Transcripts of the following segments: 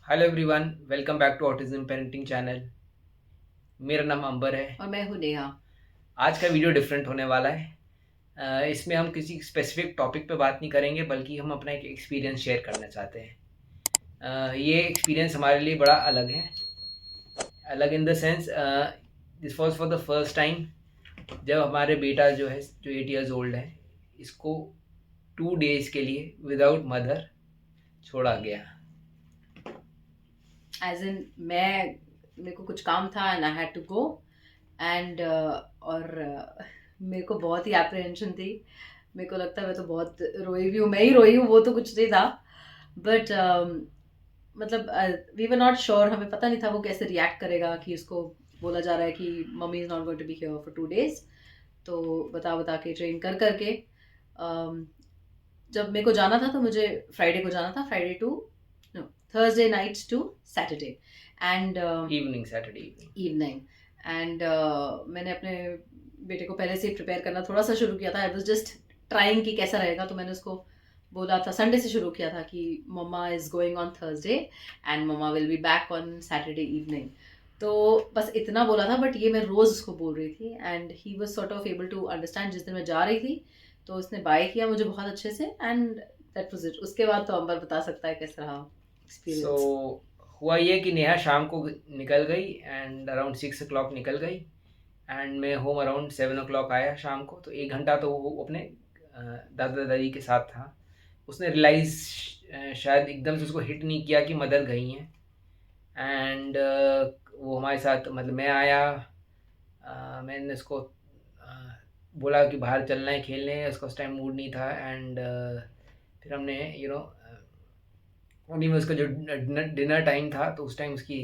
Hello everyone, welcome back to autism parenting channel. मेरा नाम अंबर है। और मैं हूँ नेहा। आज का वीडियो डिफरेंट होने वाला है। इसमें हम किसी स्पेसिफिक टॉपिक पे बात नहीं करेंगे, बल्कि हम अपना एक एक्सपीरियंस शेयर करना चाहते हैं। ये एक्सपीरियंस हमारे लिए बड़ा अलग है। अलग in the sense, this was for the first time जब हमारे बेटा जो है, जो 8 years ओल्ड है, इसको 2 days के लिए विदाउट मदर छोड़ा गया। एज इन मेरे को कुछ काम था and I had to go एंड मेरे को बहुत ही एप्रीहेंशन थी। मेरे को लगता है मैं तो बहुत रोई भी हूँ, मैं ही रोई हूँ, वो तो कुछ नहीं था। बट मतलब वी वर नॉट श्योर, हमें पता नहीं था वो कैसे रिएक्ट करेगा कि उसको बोला जा रहा है कि mummy is not going to be here for 2 days। तो बता बता के ट्रेन कर करके जब मेरे को जाना था तो मुझे फ्राइडे को जाना था, Friday to no Thursday night to Saturday and evening, Saturday evening. Evening. And मैंने अपने बेटे को पहले से ही प्रिपेयर करना थोड़ा सा शुरू किया था। आई वाज जस्ट ट्राइंग कि कैसा रहेगा, तो मैंने उसको बोला था, संडे से शुरू किया था कि mamma is going on Thursday and mamma will be back on Saturday evening. तो बस इतना बोला था, बट ये मैं रोज़ उसको बोल रही थी and he was sort of able to understand. जिस दिन मैं जा रही थी तो उसने बाय किया मुझे बहुत अच्छे से एंड दैट वाज इट। उसके बाद तो अंबर बता सकता है कैसा रहा सो एक्सपीरियंस। हुआ ये कि नेहा शाम को निकल गई एंड अराउंड 6 o'clock निकल गई एंड मैं होम अराउंड 7 o'clock आया शाम को। तो 1 घंटा तो वो अपने दादा दादी के साथ था। उसने रियलाइज़ शायद एकदम से उसको हिट नहीं किया कि मदर गई हैं। एंड वो हमारे साथ, मतलब मैं आया, मैंने उसको बोला कि बाहर चलना है खेलने। उसका उस टाइम मूड नहीं था एंड फिर हमने उन्हीं में उसका जो डिनर टाइम था, तो उस टाइम उसकी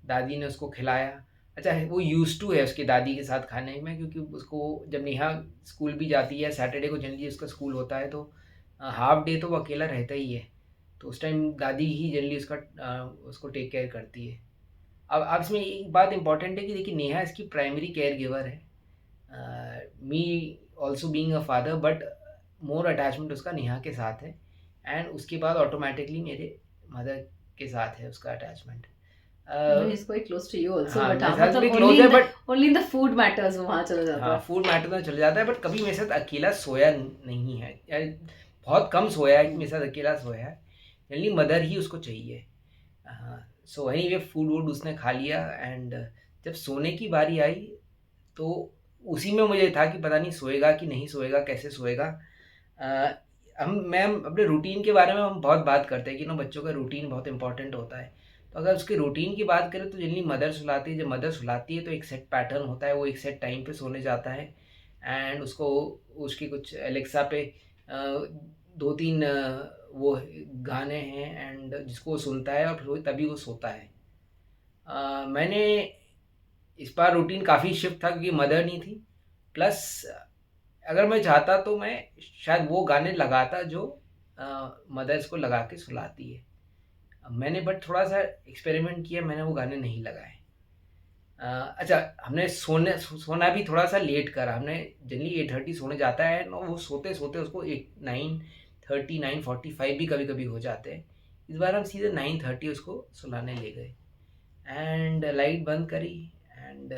दादी ने उसको खिलाया। अच्छा है, वो यूज़ टू है उसकी दादी के साथ खाने में, क्योंकि उसको जब नेहा स्कूल भी जाती है, सैटरडे को जनरली उसका स्कूल होता है, तो हाफ डे तो वो अकेला रहता ही है। तो उस टाइम दादी ही जनरली उसको टेक केयर करती है। अब इसमें एक बात इंपॉर्टेंट है कि देखिए, नेहा इसकी प्राइमरी केयर गिवर है। Me also being a father, but more attachment उसका नेहा के साथ है। एंड उसके बाद ऑटोमेटिकली मेरे मदर के साथ है उसका attachment. No, he's quite close to you also, हाँ, but मेरे हाँ, साथ मतलब भी क्लोज है, but only in the food matters वो वहाँ चला जाता हाँ, है। फूड मैटर तो चल जाता है, बट कभी मेरे साथ अकेला सोया नहीं है, या बहुत कम सोया है कि मेरे साथ अकेला सोया है। जनरली मदर ही उसको चाहिए। हाँ, सो वहीं ये फूड वूड उसने खा लिया एंड जब सोने की बारी आई, तो उसी में मुझे था कि पता नहीं सोएगा कि नहीं सोएगा, कैसे सोएगा। अ, हम अपने रूटीन के बारे में हम बहुत बात करते हैं कि ना, बच्चों का रूटीन बहुत इंपॉर्टेंट होता है। तो अगर उसके रूटीन की बात करें तो जनरली मदर सुलाती है। जब मदर सुलाती है तो एक सेट पैटर्न होता है, वो एक सेट टाइम पे सोने जाता है। एंड उसको उसकी कुछ एलेक्सा पे दो तीन वो गाने हैं एंड जिसको वो सुनता है और फिर तभी वो सोता है। मैंने इस बार रूटीन काफ़ी शिफ्ट था क्योंकि मदर नहीं थी। प्लस अगर मैं चाहता तो मैं शायद वो गाने लगाता जो मदर्स को लगा के सुलाती है। मैंने बट थोड़ा सा एक्सपेरिमेंट किया, मैंने वो गाने नहीं लगाए। अच्छा, हमने सोना भी थोड़ा सा लेट करा। हमने जनरली 8:30 सोने जाता है ना, वो सोते सोते उसको 9:30 9:45 भी कभी कभी हो जाते हैं। इस बार हम सीधे 9:30 उसको सुलाने ले गए एंड लाइट बंद करी एंड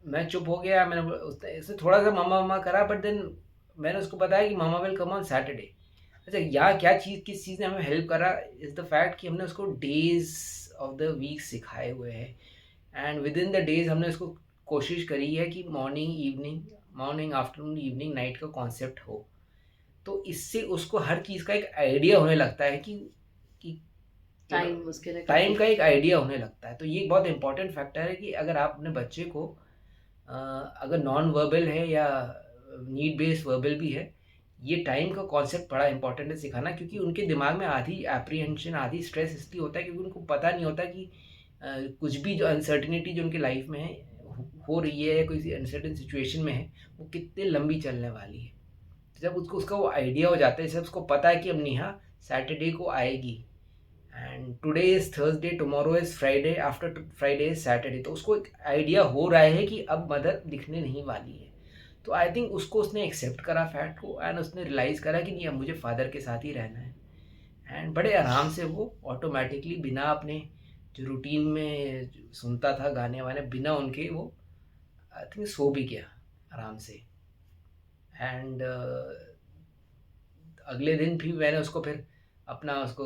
मैं चुप हो गया। मैंने इसने थोड़ा सा मामा मामा करा, बट देन मैंने उसको बताया कि मामा विल कम ऑन सैटरडे। अच्छा, यहाँ क्या चीज़, किस चीज़ ने हमें हेल्प करा इज़ द फैक्ट कि हमने उसको डेज ऑफ द वीक सिखाए हुए हैं। And with in the days हमने उसको कोशिश करी है कि मॉर्निंग आफ्टरनून इवनिंग नाइट का कॉन्सेप्ट हो। तो इससे उसको हर चीज़ का एक आइडिया होने लगता है कि यू नो टाइम उसके लिए टाइम काफी। का एक आइडिया होने लगता है। तो ये एक बहुत इंपॉर्टेंट फैक्टर है कि अगर आप अपने बच्चे को अगर नॉन वर्बल है या नीड बेस्ड वर्बल भी है, ये टाइम का कॉन्सेप्ट बड़ा इंपॉर्टेंट है सिखाना, क्योंकि उनके दिमाग में आधी एप्रीहेंशन, आधी स्ट्रेस इसलिए होता है क्योंकि उनको पता नहीं होता कि कुछ भी जो अनसर्टिनिटी जो उनके लाइफ में है, हो रही है, या कोई अनसर्टन सिचुएशन में है, वो कितनी लंबी चलने वाली है। तो जब उसको उसका वो आइडिया हो जाता है, जब उसको पता है कि अब नेहा सैटरडे को आएगी and today is Thursday, tomorrow is Friday, after Friday is Saturday, तो उसको एक आइडिया हो रहा है कि अब मदर दिखने नहीं वाली है। तो आई थिंक उसको उसने एक्सेप्ट करा फैक्ट को एंड उसने रियलाइज़ करा कि नहीं, अब मुझे फादर के साथ ही रहना है। एंड बड़े आराम से वो ऑटोमेटिकली बिना अपने जो रूटीन में सुनता था गाने वाने, बिना उनके वो आई थिंक सो भी गया आराम से। एंड अगले दिन भी मैंने उसको फिर अपना उसको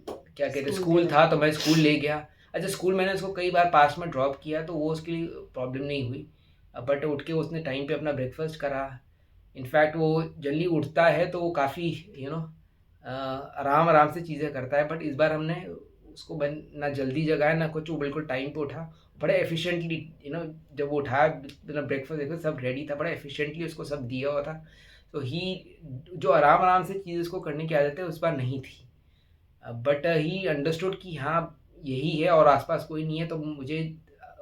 क्या कहते हैं, स्कूल स्कूल में था तो मैं स्कूल ले गया। अच्छा, स्कूल मैंने उसको कई बार पास में ड्रॉप किया तो वो उसके लिए प्रॉब्लम नहीं हुई, बट उठ के उसने टाइम पे अपना ब्रेकफास्ट करा। इनफैक्ट वो जल्दी उठता है तो वो काफ़ी आराम आराम से चीज़ें करता है, बट इस बार हमने उसको ना जल्दी जगाया ना कुछ, वो बिल्कुल टाइम पे उठा, बड़े एफिशिएंटली जब वो उठाया मतलब ब्रेकफास्ट सब रेडी था, बड़ा एफिशिएंटली उसको सब दिया हुआ था। तो ही जो आराम आराम से चीज़ उसको करने की आदत है उस बार नहीं थी, बट ही अंडरस्टूड कि हाँ यही है और आसपास कोई नहीं है तो मुझे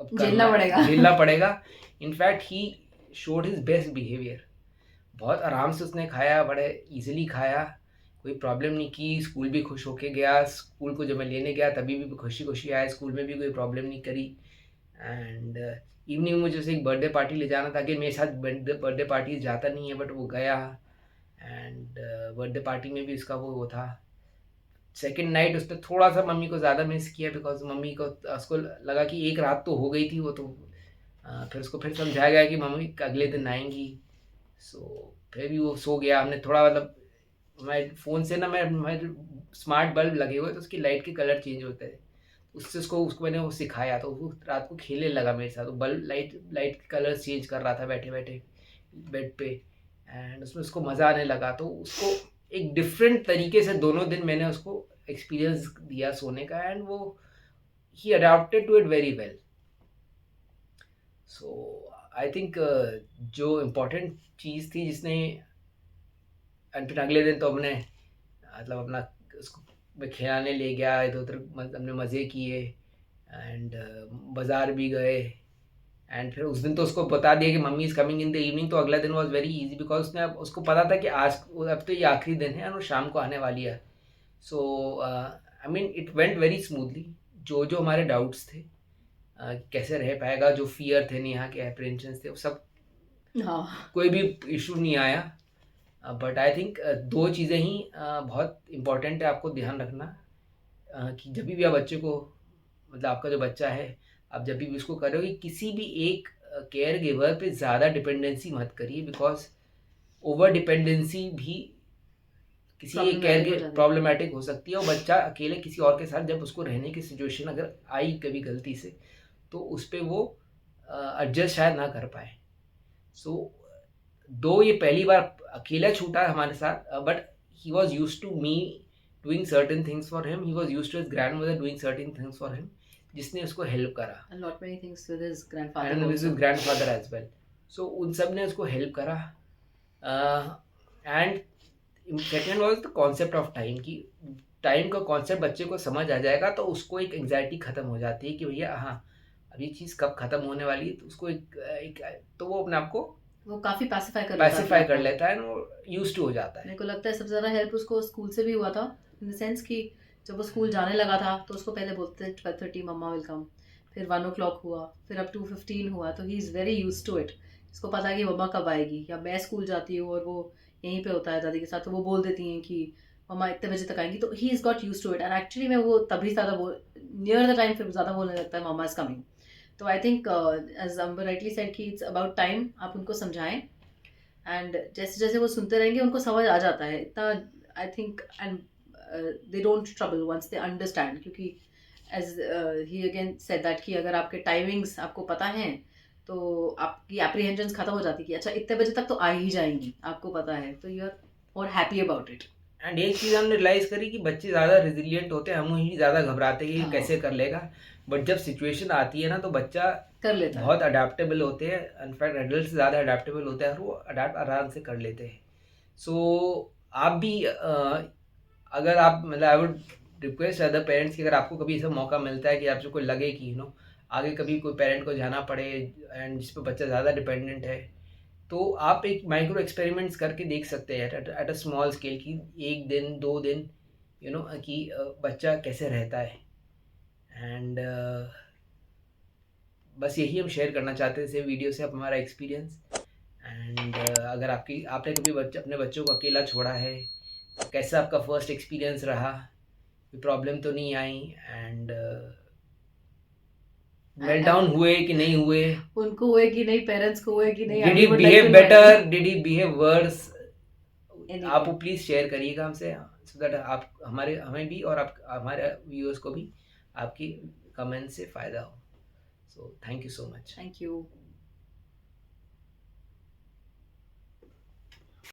अब झेलना करना पड़ेगा। झेलना पड़ेगा। In fact he showed his best behaviour, बहुत आराम से उसने खाया, बड़े इजीली खाया, कोई प्रॉब्लम नहीं की, स्कूल भी खुश होके गया। स्कूल को जब मैं लेने गया तभी भी खुशी खुशी आया, स्कूल में भी कोई प्रॉब्लम नहीं करी। एंड इवनिंग में मुझे उसे एक बर्थडे पार्टी ले जाना था कि मेरे साथ बर्थडे पार्टी जाता नहीं है, बट वो गया। एंड बर्थडे पार्टी में भी उसका वो था। सेकेंड नाइट उसने थोड़ा सा मम्मी को ज़्यादा मिस किया, बिकॉज मम्मी को उसको लगा कि एक रात तो हो गई थी वो तो, फिर उसको फिर समझाया गया कि मम्मी अगले दिन आएंगी। सो फिर भी वो सो गया। हमने थोड़ा मतलब मैं फ़ोन से ना मैं स्मार्ट बल्ब लगे हुए तो उसकी लाइट के कलर चेंज होते हैं, उससे उसको मैंने वो सिखाया तो वो रात को खेलने लगा मेरे साथ। वो बल्ब लाइट के कलर चेंज कर रहा था बैठे बैठे बेड पे, एंड उसमें उसको मज़ा आने लगा। तो उसको एक डिफरेंट तरीके से दोनों दिन मैंने उसको एक्सपीरियंस दिया सोने का, एंड वो he adopted to it very well. So I think जो इम्पोर्टेंट चीज़ थी जिसने, एंड फिर अगले दिन तो हमने मतलब अपना उसको मैं खिलाने ले गया, इधर उधर हमने मज़े किए, एंड बाज़ार भी गए। एंड फिर उस दिन तो उसको बता दिया कि mummy is coming in the evening, तो अगला दिन वॉज वेरी इजी बिकॉज उसने अब उसको पता था कि आज अब तो ये आखिरी दिन है और वो शाम को आने वाली है। So I mean it went very smoothly. जो जो हमारे डाउट्स थे कैसे रह पाएगा, जो फियर थे, नेहा के एप्रीहेंशंस थे, वो सब हाँ, कोई भी इशू नहीं आया। बट आई थिंक दो चीज़ें ही बहुत इम्पॉर्टेंट है आपको ध्यान रखना, कि जब भी आप बच्चे को मतलब आपका जो बच्चा है आप जब भी उसको करोगे किसी भी एक केयर गिवर पे ज़्यादा डिपेंडेंसी मत करिए, बिकॉज ओवर डिपेंडेंसी भी किसी एक केयर प्रॉब्लमेटिक के हो जाती है। प्रॉब्लमेटिक हो सकती है। और बच्चा अकेले किसी और के साथ जब उसको रहने की सिचुएशन अगर आई कभी गलती से, तो उस पर वो एडजस्ट शायद ना कर पाए। सो दो ये पहली बार अकेला छूटा हमारे साथ, but he was used to me doing certain things for him, he was used to his grandmother doing certain things for him, जिसने उसको हेल्प करा, A lot many things with his grandfather and with also. Grandfather as well. So उन सब ने उसको help करा। And second was the concept of time, की time का कॉन्सेप्ट बच्चे को समझ आ जाएगा तो उसको एक एंग्जाइटी ख़त्म हो जाती है कि भैया हाँ अब ये चीज़ कब ख़त्म होने वाली है, तो उसको एक तो वो अपने आप को वो काफी पैसिफाई कर लेता है अपने पैसिफाई आप कर को। लेता है, वो यूज टू हो जाता है। मेरे को लगता है सबसे ज़्यादा हेल्प उसको स्कूल से भी हुआ था, इन द सेंस कि जब वो स्कूल जाने लगा था तो उसको पहले बोलते थे 12:30 मम्मा विल कम, फिर 1 o'clock हुआ, फिर अब 2:15 हुआ, तो he is very used to it. उसको पता है कि मम्मा कब आएगी, या मैं स्कूल जाती हूँ और वो यहीं पे होता है दादी के साथ, तो वो बोल देती हैं कि मम्मा इतने बजे तक आएंगी, तो he is got used to it. And actually में वो तभी ज़्यादा बोल नियर द टाइम फिर ज़्यादा बोलने लगता है मम्मा इज़ कमिंग। तो I think as Ambar rightly said कि इट्स अबाउट टाइम आप उनको समझाएं, एंड जैसे जैसे वो सुनते रहेंगे उनको समझ आ जाता है इतना, I think. And they don't trouble once they understand, क्योंकि as he again said that कि अगर आपके टाइमिंग्स आपको पता है तो आपकी एप्रीहेंशंस खत्म हो जाती है कि अच्छा इतने बजे तक तो आ ही जाएंगी, आपको पता है, तो यू आर और हैप्पी अबाउट इट। एंड एक चीज़ हमने रियलाइज़ करी कि बच्चे ज़्यादा रेजिलियंट होते हैं, हम ही ज़्यादा घबराते हैं कि ये हाँ, कैसे कर लेगा, बट जब सिचुएशन आती है ना तो बच्चा कर लेता है। बहुत अडेप्टेबल होते हैं, इनफैक्ट एडल्ट से ज़्यादा अडेप्टेबल होते हैं और वो अडेप्ट आराम से कर लेते हैं। सो आप भी अगर आप मतलब I would request other parents कि अगर आपको कभी ऐसा मौका मिलता है कि आपको लगे कि आगे कभी कोई पेरेंट को जाना पड़े एंड जिस पे बच्चा ज़्यादा डिपेंडेंट है, तो आप एक माइक्रो एक्सपेरिमेंट्स करके देख सकते हैं एट अ स्मॉल स्केल की 1 दिन 2 दिन कि बच्चा कैसे रहता है। एंड बस यही हम शेयर करना चाहते थे वीडियो से, अब हमारा एक्सपीरियंस। एंड अगर आपने कभी अपने बच्चों को अकेला छोड़ा है कैसा आपका फर्स्ट एक्सपीरियंस रहा, कोई प्रॉब्लम तो नहीं आई, एंड मेल्टडाउन हुए कि नहीं हुए, उनको हुए कि नहीं, पेरेंट्स को हुए कि नहीं, did I he would like to behave know better, anything. Did he behave worse, Anything. आप प्लीज शेयर करिएगा हमसे, सो दैट आप हमें भी और आप हमारे व्यूअर्स को भी आपकी कमेंट से फ़ायदा हो. So thank you so much. Thank you.